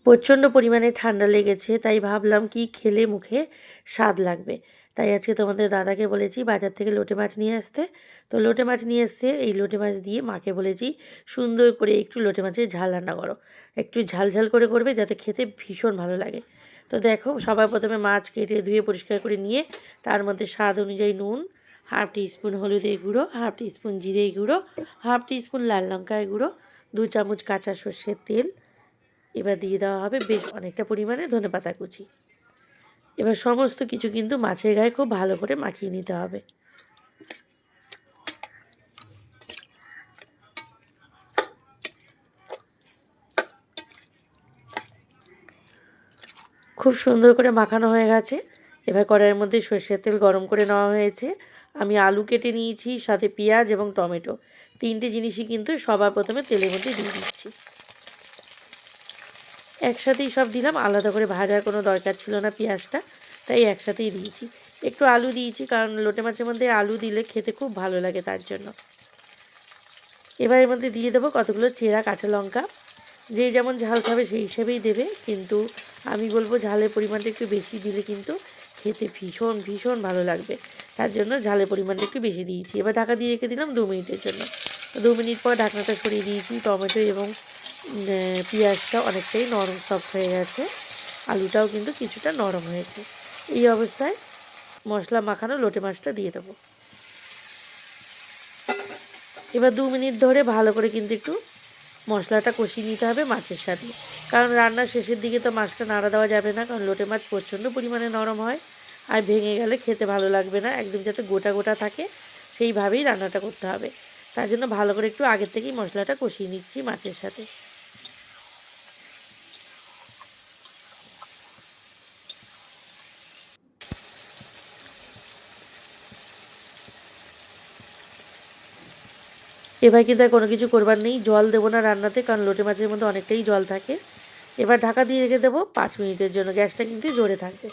প্রচণ্ড পরিমাণে ঠান্ডা লেগেছে, তাই ভাবলাম কি খেলে মুখে স্বাদ লাগবে। তাই আজকে তোমাদের দাদাকে বলেছি বাজার থেকে লোটে মাছ নিয়ে আসতে। তো লোটে মাছ নিয়ে এসছে, এই লোটে মাছ দিয়ে মাকে বলেছি সুন্দর করে একটু লোটে মাছের ঝাল রান্না করো। একটু ঝাল ঝাল করে করবে যাতে খেতে ভীষণ ভালো লাগে। তো দেখো, সবার প্রথমে মাছ কেটে ধুয়ে পরিষ্কার করে নিয়ে তার মধ্যে স্বাদ অনুযায়ী নুন, হাফ টিস্পুন হলুদের গুঁড়ো, হাফ টিস্পুন জিরে গুঁড়ো, হাফ টিস্পুন লাল লঙ্কার গুঁড়ো, 2 চামচ কাঁচা সর্ষের তেল, এবার দিয়ে দেওয়া হবে বেশ অনেকটা পরিমাণে ধনেপাতা কুচি। এবার সমস্ত কিছু কিন্তু মাছের গায়ে খুব ভালো করে মাখিয়ে নিতে হবে। খুব সুন্দর করে মাখানো হয়ে গেছে। এবার কড়াইয়ের মধ্যে সর্ষের তেল গরম করে নেওয়া হয়েছে। আমি আলু কেটে নিয়েছি, সাথে পেঁয়াজ এবং টমেটো, 3টে জিনিসই কিন্তু সবার প্রথমে তেলের মধ্যে দিয়ে দিচ্ছি। একসাথেই সব দিলাম, আলাদা করে ভাজার কোনো দরকার ছিল না পেঁয়াজটা, তাই একসাথেই দিয়েছি। একটু আলু দিয়েছি কারণ লোটে মাছের মধ্যে আলু দিলে খেতে খুব ভালো লাগে তার জন্য। এবার এর মধ্যে দিয়ে দেবো কতগুলো চেরা কাঁচা লঙ্কা। যে যেমন ঝাল খাবে সেই হিসেবেই দেবে, কিন্তু আমি বলবো ঝালের পরিমাণটা একটু বেশি দিলে কিন্তু খেতে ভীষণ ভীষণ ভালো লাগবে। তার জন্য ঝালের পরিমাণটা একটু বেশি দিয়েছি। এবার ঢাকা দিয়ে রেখে দিলাম 2 মিনিটের জন্য। 2 মিনিট পর ঢাকনাটা সরিয়ে দিয়েছি। টমেটো এবং পেঁয়াজটা অনেকটাই নরম সফট হয়ে গেছে, আলুটাও কিন্তু কিছুটা নরম হয়েছে। এই অবস্থায় মশলা মাখানো লোটে মাছটা দিয়ে দেবো। এবার 2 মিনিট ধরে ভালো করে কিন্তু একটু মশলাটা কষিয়ে নিতে হবে মাছের সাথে, কারণ রান্নার শেষের দিকে তো মাছটা নাড়া দেওয়া যাবে না, কারণ লোটে মাছ প্রচণ্ড পরিমাণে নরম হয় আর ভেঙে গেলে খেতে ভালো লাগবে না। একদম যাতে গোটা গোটা থাকে সেইভাবেই রান্নাটা করতে হবে। তার জন্য ভালো করে একটু আগের থেকেই মশলাটা কষিয়ে নিচ্ছি মাছের সাথে। এবার কিন্তু আর কোনো কিছু করবার নেই, জল দেবো না রান্নাতে, কারণ লোটে মাছের মধ্যে অনেকটাই জল থাকে। এবার ঢাকা দিয়ে রেখে দেবো 5 মিনিটের জন্য। গ্যাসটা কিন্তু জোরে থাকবে।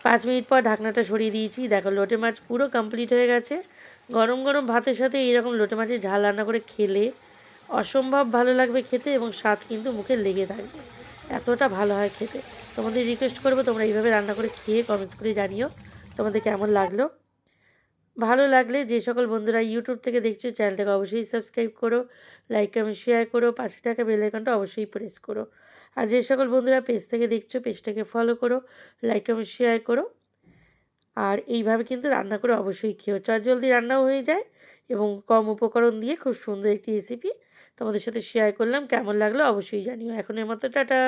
5 মিনিট পর ঢাকনাটা সরিয়ে দিয়েছি। দেখো, লোটে মাছ পুরো কমপ্লিট হয়ে গেছে। গরম গরম ভাতের সাথে এইরকম লোটে মাছের ঝাল রান্না করে খেলে অসম্ভব ভালো লাগবে খেতে, এবং স্বাদ কিন্তু মুখে লেগে থাকবে, এতটা ভালো হয় খেতে। তোমাদের রিকোয়েস্ট করবো তোমরা এইভাবে রান্না করে খেয়ে কমেন্টস করে জানিও তোমাদের কেমন লাগলো। ভালো লাগলে যে সকল বন্ধুরা ইউটিউব থেকে দেখছো চ্যানেলটাকে অবশ্যই সাবস্ক্রাইব করো, লাইক কমেন্ট শেয়ার করো, পাশে থাকা বেল আইকনটা অবশ্যই প্রেস করো। আর যে সকল বন্ধুরা পেজ থেকে দেখছো পেজটাকে ফলো করো, লাইক কমেন্ট শেয়ার করো। আর এইভাবে কিন্তু রান্না করে অবশ্যই খেও, চটজলদি রান্নাও হয়ে যায় এবং কম উপকরণ দিয়ে খুব সুন্দর একটি রেসিপি তোমাদের সাথে শেয়ার করলাম। কেমন লাগলো অবশ্যই জানিও। এখনের মতো টাটা।